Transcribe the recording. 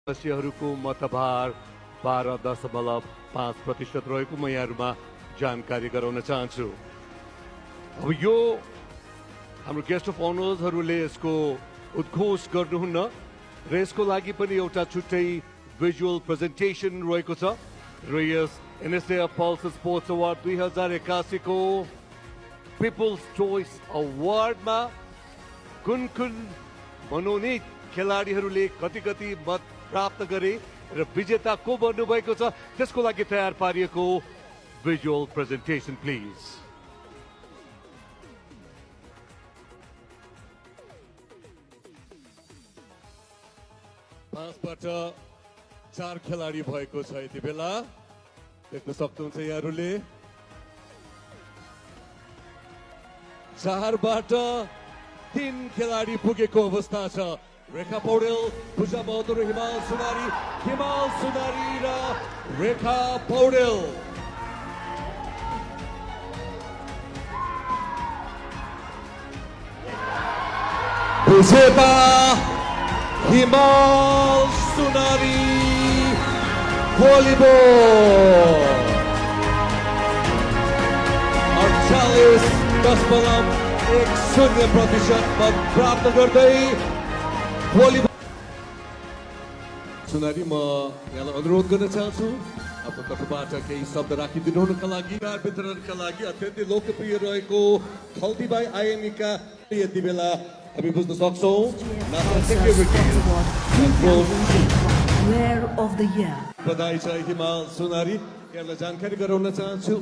सदस्यहरूको मतभार 12.5% रहेको म यहाँहरूमा जानकारी गराउन चाहन्छु। अब यो हाम्रो गेस्ट अफ अनर्सहरूले यसको उद्घोष गर्नुहुन्न र यसको लागि पनि एउटा छुट्टै भिजुअल प्रेजेन्टेसन रहेको छ र यस एनएसए पल्स स्पोर्ट्स अवार्ड 2081 को पिपल्स चोइस अवार्डमा कुन कुन मनोनीत खेलाडीहरूले कति मत प्राप्त गरे र विजेता को बन्नुभएको छ त्यसको लागि तयार पारिएको भिजुअल प्रेजेन्टेसन प्लिज। पाँचबाट 4 खेलाडी भएको छ यति बेला देख्न सक्नुहुन्छ यहाँहरूले। 4बाट 3 खेलाडी पुगेको अवस्था छ। रेखा पौडेल, पूजा बहादुर, हिमाल सुनारी र रेखा पौडेल। विजेता हिमाल सुनारी भलिबल 48.10% मत प्राप्त गर्दै भलिबल। सुनारी, म यहाँलाई अनुरोध गर्न चाहन्छु आफ्नो तर्फबाट केही शब्द राखिदिनु हुनुका लागि। वितरणका लागि अत्यन्तै लोकप्रिय रहेको खल्तीबाई आइएमई का यति बेला हामी बुझ्न सक्छौँ बधाई छ हिमाल सुनारी। यहाँलाई जानकारी गराउन चाहन्छु